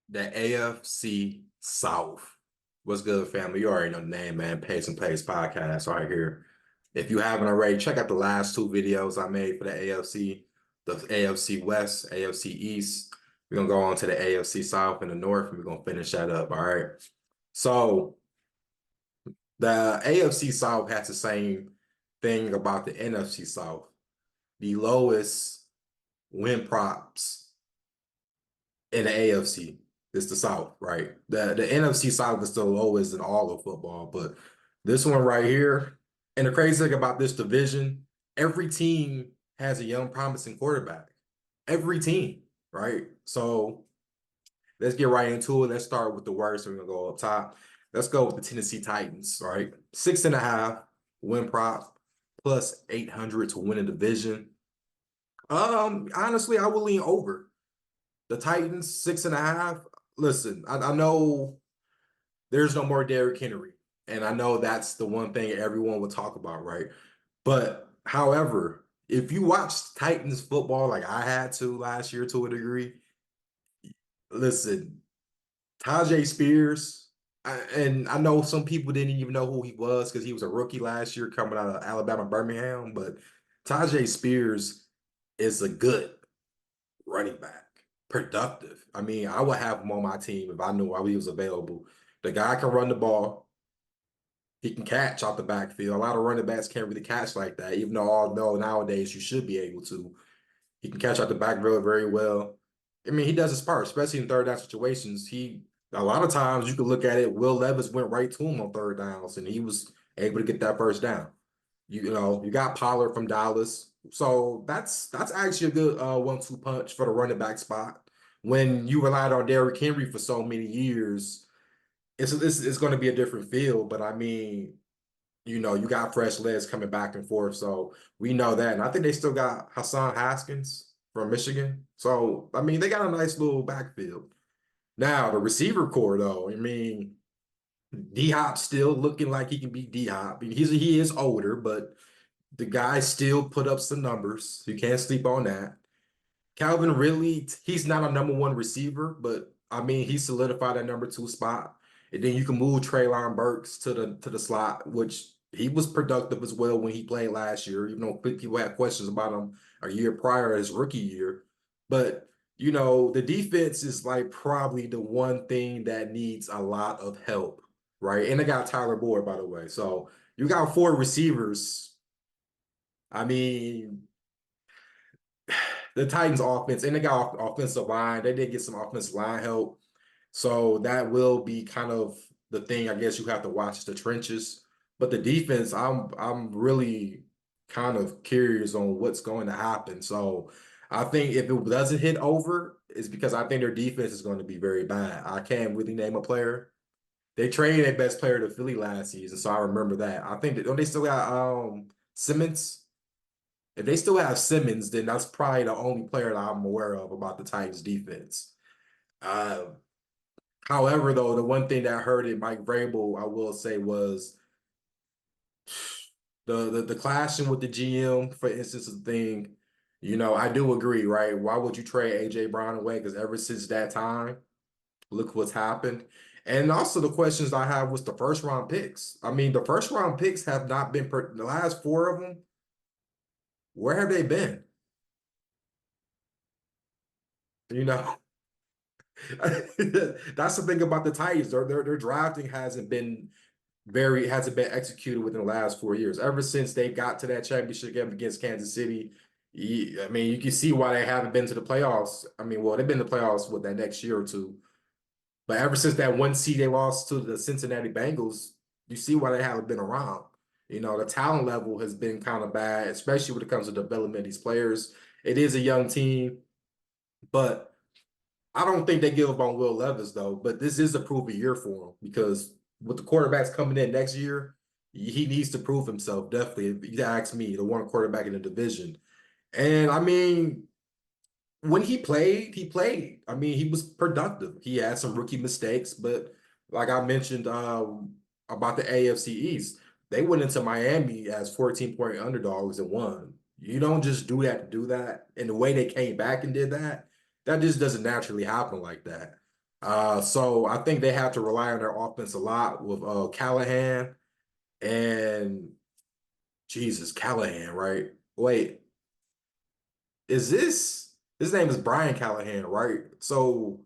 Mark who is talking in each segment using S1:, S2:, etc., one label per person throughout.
S1: The AFC South. What's good, family? You already know the name, man. Pace and Pace podcast right here. If you haven't already, check out the last two videos I made for the AFC, the AFC West, AFC East. We're gonna go on to the AFC South and the North, and we're gonna finish that up. All right. So the AFC South has the same thing about the NFC South. The lowest win props in the AFC. It's the South, right? The NFC South is still lowest in all of football, but this one right here, and the crazy thing about this division, every team has a young, promising quarterback. Every team, right? So let's get right into it. Let's start with the worst. We're gonna go up top. Let's go with the Tennessee Titans, right? 6.5 win prop plus 800 to win a division. Honestly, I would lean over. The Titans, 6.5. Listen, I know there's no more Derrick Henry, and I know that's the one thing everyone will talk about, right? But however, if you watch Titans football like I had to last year to a degree, listen, Tajay Spears, and I know some people didn't even know who he was because he was a rookie last year coming out of Alabama, Birmingham, but Tajay Spears is a good running back, productive. I mean, I would have him on my team if I knew he was available. The guy can run the ball. He can catch out the backfield. A lot of running backs can't really catch like that, even though all know nowadays you should be able to. He can catch out the backfield very well. I mean, he does his part, especially in third down situations. A lot of times you could look at it, Will Levis went right to him on third downs, and he was able to get that first down. You got Pollard from Dallas. So that's actually a good 1-2 punch for the running back spot. When you relied on Derrick Henry for so many years, it's going to be a different field. But I mean, you got fresh legs coming back and forth. So we know that. And I think they still got Hassan Haskins from Michigan. So I mean, they got a nice little backfield. Now the receiver core, though, I mean, D Hop still looking like he can be D Hop. He is older, but the guy still put up some numbers. You can't sleep on that. Calvin Ridley, he's not a number one receiver, but I mean, he solidified that number two spot. And then you can move Treylon Burks to the slot, which he was productive as well when he played last year, even though people had questions about him a year prior, his rookie year. But the defense is like probably the one thing that needs a lot of help, right? And they got Tyler Boyd, by the way. So you got four receivers. I mean, the Titans offense, and they got offensive line. They did get some offensive line help. So that will be kind of the thing I guess you have to watch the trenches. But the defense, I'm really kind of curious on what's going to happen. So I think if it doesn't hit over, it's because I think their defense is going to be very bad. I can't really name a player. They traded their best player to Philly last season, so I remember that. I think that don't they still got Simmons? If they still have Simmons, then that's probably the only player that I'm aware of about the Titans defense. Uh, However, though, the one thing that hurted Mike Vrabel, I will say, was the clashing with the GM, for instance, the thing. I do agree, right? Why would you trade AJ Brown away? Because ever since that time, look what's happened. And also the questions I have was the first round picks. I mean, the first round picks have not been the last four of them. Where have they been? You know, that's the thing about the Titans. Their drafting hasn't been executed within the last 4 years. Ever since they got to that championship game against Kansas City, I mean, you can see why they haven't been to the playoffs. I mean, well, they've been to the playoffs with that next year or two. But ever since that one seed they lost to the Cincinnati Bengals, you see why they haven't been around. The talent level has been kind of bad, especially when it comes to development of these players. It is a young team, but I don't think they give up on Will Levis though. But this is a prove a year for him because with the quarterbacks coming in next year, he needs to prove himself. Definitely, if you ask me, the one quarterback in the division. And I mean, when he played, he played. I mean, he was productive. He had some rookie mistakes, but like I mentioned about the AFC East, they went into Miami as 14-point underdogs and won. You don't just do that to do that. And the way they came back and did that, that just doesn't naturally happen like that. So I think they have to rely on their offense a lot with Callahan and Jesus Callahan, right? Wait, is this his name is Brian Callahan, right? So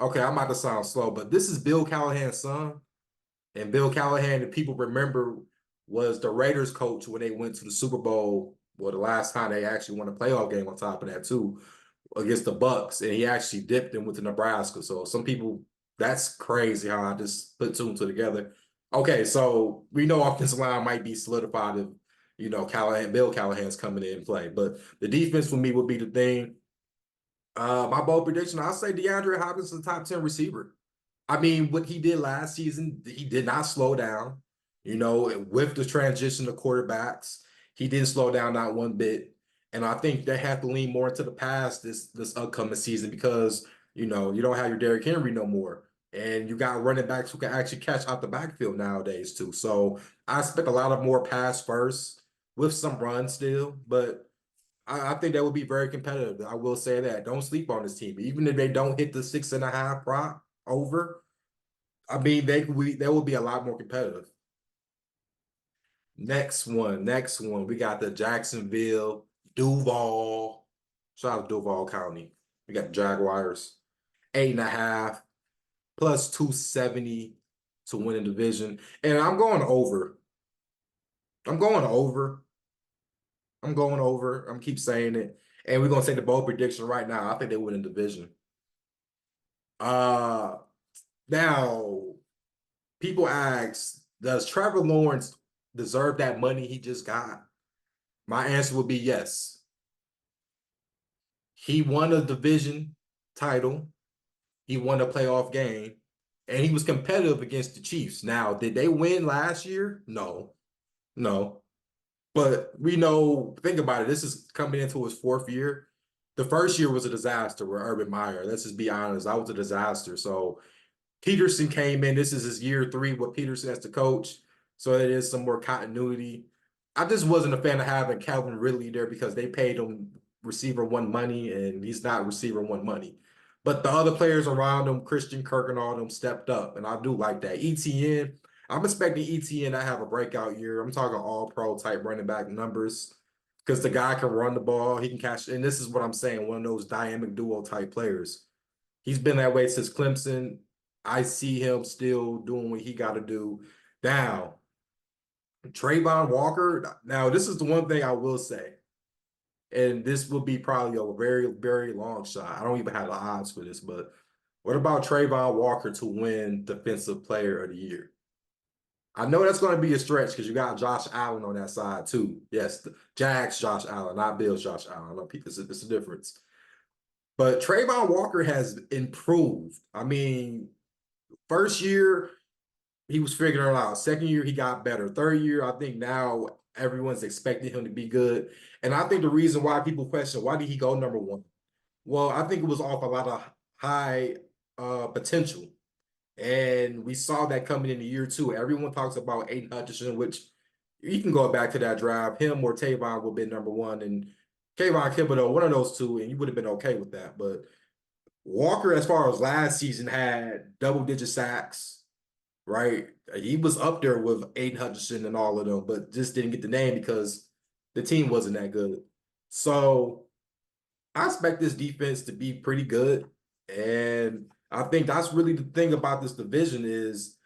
S1: okay, I'm about to sound slow, but this is Bill Callahan's son. And Bill Callahan, if people remember, was the Raiders coach when they went to the Super Bowl. Well, the last time they actually won a playoff game on top of that too, against the Bucks, and he actually dipped and went to Nebraska. So some people, that's crazy how I just put two and two together. Okay, so we know offensive line might be solidified if Bill Callahan's coming in and play, but the defense for me would be the thing. My bold prediction, I'll say DeAndre Hopkins is a top 10 receiver. I mean, what he did last season, he did not slow down. With the transition to quarterbacks, he didn't slow down not one bit. And I think they have to lean more into the pass this upcoming season because you don't have your Derrick Henry no more, and you got running backs who can actually catch out the backfield nowadays too. So I expect a lot of more pass first with some run still, but I think that would be very competitive. I will say that. Don't sleep on this team, even if they don't hit the 6.5 prop over. I mean, they will be a lot more competitive. Next one. We got the Jacksonville, Duval. Shout out to Duval County. We got the Jaguars, 8.5 plus 270 to win the division. And I'm going over. I'm going over. I'm going over. I'm keep saying it. And we're gonna take the bold prediction right now. I think they win the division. Uh Now people ask, does Trevor Lawrence deserve that money he just got? My answer would be yes. He won a division title, he won a playoff game, and he was competitive against the Chiefs. Now, did they win last year? No, no. But we know, think about it, this is coming into his fourth year. The first year was a disaster with Urban Meyer. Let's just be honest. That was a disaster. So Peterson came in. This is his year 3 with Peterson as the coach. So it is some more continuity. I just wasn't a fan of having Calvin Ridley there because they paid him receiver one money and he's not receiver one money. But the other players around him, Christian Kirk and all of them stepped up. And I do like that. ETN, I'm expecting ETN to have a breakout year. I'm talking all pro type running back numbers because the guy can run the ball. He can catch. And this is what I'm saying, one of those dynamic duo type players. He's been that way since Clemson. I see him still doing what he got to do. Now, Trayvon Walker. Now, this is the one thing I will say, and this will be probably a very, very long shot. I don't even have the odds for this, but what about Trayvon Walker to win Defensive Player of the Year? I know that's going to be a stretch because you got Josh Allen on that side too. Yes, the Jags Josh Allen, not Bills Josh Allen. I know it's a difference. But Trayvon Walker has improved. I mean, first year, he was figuring it out. Second year, he got better. Third year, I think now everyone's expecting him to be good. And I think the reason why people question why did he go number one? Well, I think it was off a lot of high potential. And we saw that coming in year 2. Everyone talks about Aiden Hutchinson, which you can go back to that drive. Him or Tavon would have been number one. And Kayvon Thibodeau, one of those two, and you would have been okay with that. But Walker, as far as last season, had double-digit sacks, right? He was up there with Aiden Hutchinson and all of them, but just didn't get the name because the team wasn't that good. So I expect this defense to be pretty good. And I think that's really the thing about this division is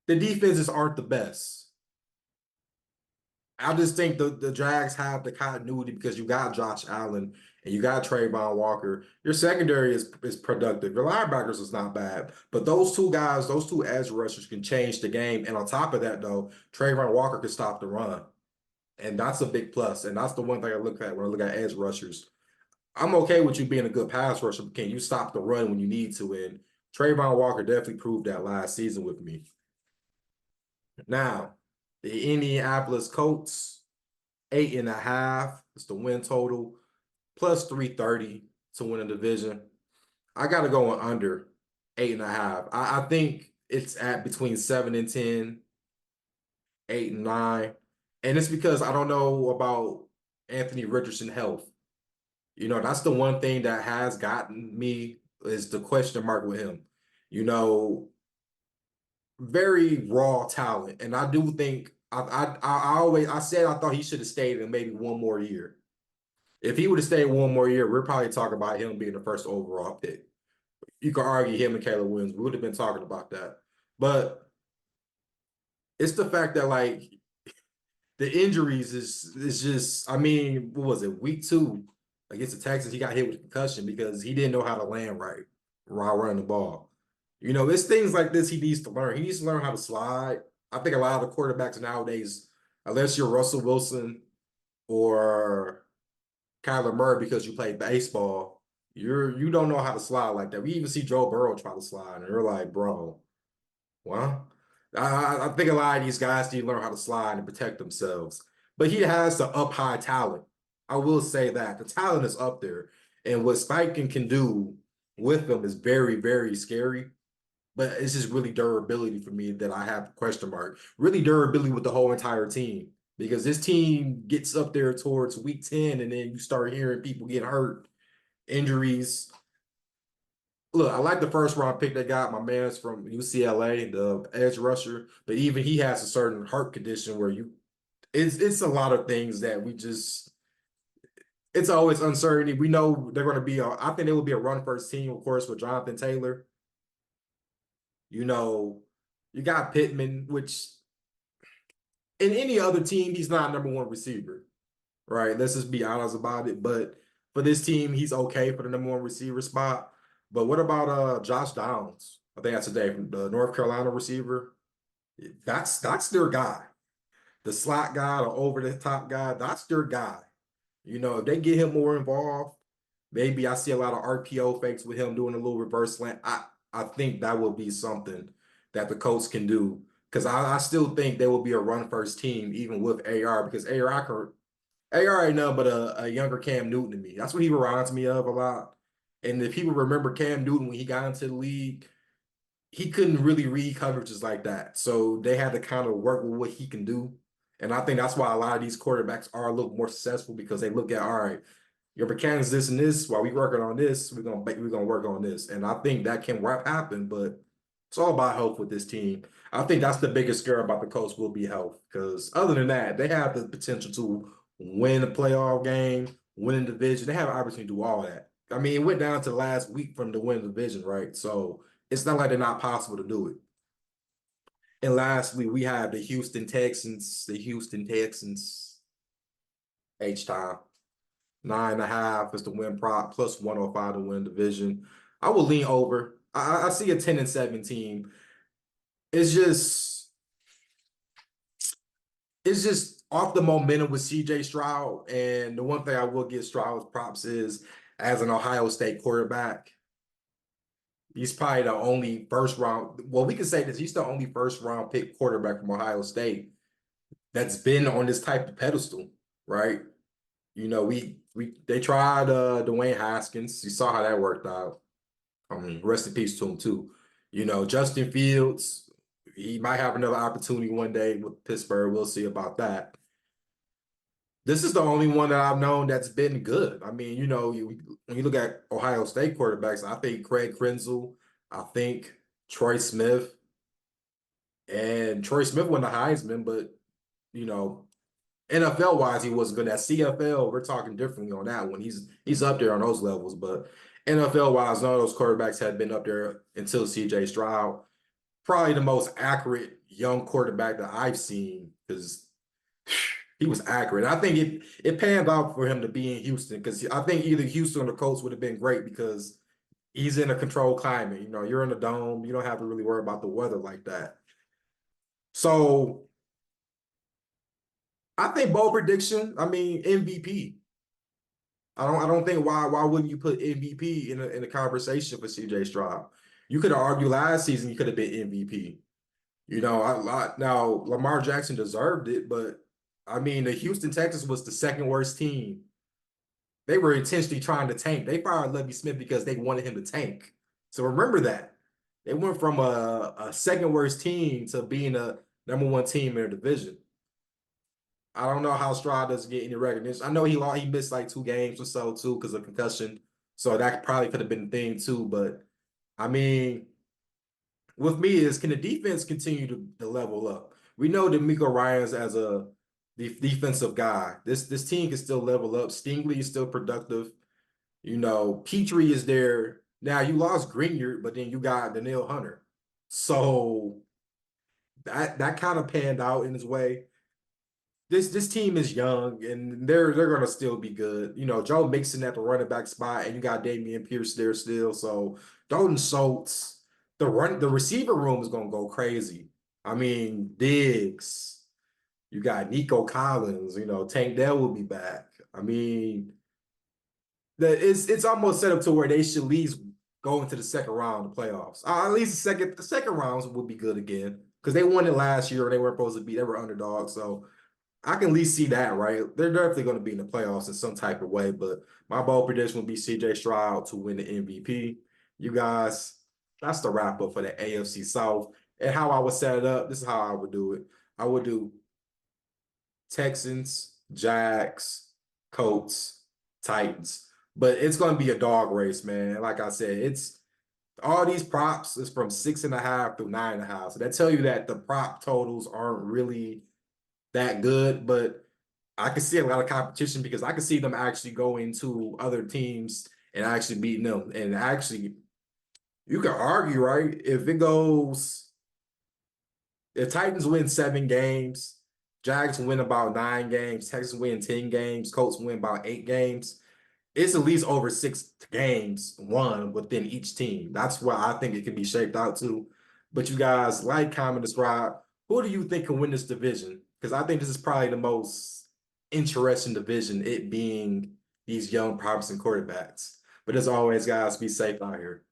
S1: the defenses aren't the best. I just think the Jags have the continuity because you got Josh Allen and you got Trayvon Walker. Your secondary is productive. Your linebackers is not bad. But those two guys, those two edge rushers can change the game. And on top of that, though, Trayvon Walker can stop the run. And that's a big plus. And that's the one thing I look at when I look at edge rushers. I'm okay with you being a good pass rusher, but can you stop the run when you need to? And Trayvon Walker definitely proved that last season with me. Now, the Indianapolis Colts, 8.5 is the win total, plus 330 to win a division. I got to go on under 8.5. I think it's at between 7 and 10, 8 and 9. And it's because I don't know about Anthony Richardson health. That's the one thing that has gotten me is the question mark with him. You know, very raw talent, and I do think I said I thought he should have stayed in maybe one more year. If he would have stayed one more year, we're probably talking about him being the first overall pick. You could argue him and Caleb Williams. We would have been talking about that, but it's the fact that like the injuries is just. I mean, what was it? Week 2 against the Texans, he got hit with a concussion because he didn't know how to land right while running the ball. You know, it's things like this he needs to learn. He needs to learn how to slide. I think a lot of the quarterbacks nowadays, unless you're Russell Wilson or Kyler Murray because you played baseball, you don't know how to slide like that. We even see Joe Burrow try to slide, and you're like, bro, well, I think a lot of these guys need to learn how to slide and protect themselves. But he has the up high talent. I will say that the talent is up there, and what Steichen can do with them is very, very scary. But it's just really durability for me that I have a question mark. Really durability with the whole entire team because this team gets up there towards week 10 and then you start hearing people get hurt, injuries. Look, I like the first round pick they got. My man's from UCLA, the edge rusher, but even he has a certain heart condition where it's a lot of things that we just it's always uncertainty. We know they're going to be I think they will be a run first team, of course, with Jonathan Taylor. You know, you got Pittman, which in any other team, he's not number one receiver, right? Let's just be honest about it. But for this team, he's okay for the number one receiver spot. But what about Josh Downs? I think that's today from the North Carolina receiver. That's their guy. The slot guy, the over the top guy, that's their guy. You know, if they get him more involved, maybe I see a lot of RPO fakes with him doing a little reverse slant. I think that will be something that the Colts can do because I still think they will be a run first team even with AR because AR ain't nothing but a younger Cam Newton to me. That's what he reminds me of a lot. And if people remember Cam Newton when he got into the league, he couldn't really read coverages like that. So they had to kind of work with what he can do. And I think that's why a lot of these quarterbacks are a little more successful because they look at, all right, your mechanics this and this, while we working on this, we're gonna work on this. And I think that can happen, but it's all about health with this team. I think that's the biggest scare about the Colts will be health. Because other than that, they have the potential to win a playoff game, win a division. They have an opportunity to do all that. I mean, it went down to last week from the win division, right? So it's not like they're not possible to do it. And lastly, we have the Houston Texans. The Houston Texans, H-time. 9.5 is the win prop, plus 105 to win division. I will lean over. I see a 10-7 team. It's just off the momentum with CJ Stroud. And the one thing I will give Stroud's props is as an Ohio State quarterback, he's probably the only first round. Well, we can say this. He's the only first round pick quarterback from Ohio State that's been on this type of pedestal, right? You know, they tried Dwayne Haskins. You saw how that worked out. I mean, rest in peace to him too. You know, Justin Fields, he might have another opportunity one day with Pittsburgh. We'll see about that. This is the only one that I've known that's been good. I mean, you know, when you look at Ohio State quarterbacks, I think Craig Krenzel, I think Troy Smith, and Troy Smith won the Heisman, but you know, NFL wise, he wasn't good. At CFL, we're talking differently on that one. He's up there on those levels, but NFL wise, none of those quarterbacks had been up there until CJ Stroud. Probably the most accurate young quarterback that I've seen because he was accurate. I think it panned out for him to be in Houston because I think either Houston or the Colts would have been great because he's in a controlled climate. You know, you're in a dome. You don't have to really worry about the weather like that. So I think bold prediction. I mean MVP. I don't think why wouldn't you put MVP in a conversation for CJ Stroud? You could have argued last season he could have been MVP. You know, now Lamar Jackson deserved it, but I mean the Houston Texans was the second worst team. They were intentionally trying to tank. They fired Lovie Smith because they wanted him to tank. So remember that. They went from a second worst team to being a number one team in their division. I don't know how Stroud doesn't get any recognition. I know he missed like 2 games or so too because of concussion. So that probably could have been the thing too. But I mean, with me is can the defense continue to level up? We know D'Amico Ryans as a defensive guy. This team can still level up. Stingley is still productive. You know, Petrie is there. Now you lost Greenyard, but then you got Danielle Hunter. So that kind of panned out in his way. This team is young and they're gonna still be good. You know, Joe Mixon at the running back spot, and you got Damian Pierce there still. So Dalton Schultz, the receiver room is gonna go crazy. I mean, Diggs, you got Nico Collins, you know, Tank Dell will be back. I mean, it's almost set up to where they should at least go into the second round of the playoffs. At least the second rounds would be good again because they won it last year. They weren't supposed to be. They were underdogs, so I can at least see that, right? They're definitely going to be in the playoffs in some type of way. But my bold prediction would be C.J. Stroud to win the MVP. You guys, that's the wrap up for the AFC South. And how I would set it up, this is how I would do it. I would do Texans, Jags, Colts, Titans. But it's going to be a dog race, man. Like I said, it's all these props is from 6.5 through 9.5. So that tell you that the prop totals aren't really that good, but I can see a lot of competition because I can see them actually going to other teams and actually beating them. And actually, you can argue, right? If Titans win 7 games, Jags win about 9 games, Texans win 10 games, Colts win about 8 games, it's at least over 6 games won within each team. That's where I think it can be shaped out to. But you guys, like, comment, subscribe. Who do you think can win this division? Because I think this is probably the most interesting division, it being these young promising quarterbacks. But as always, guys, be safe out here.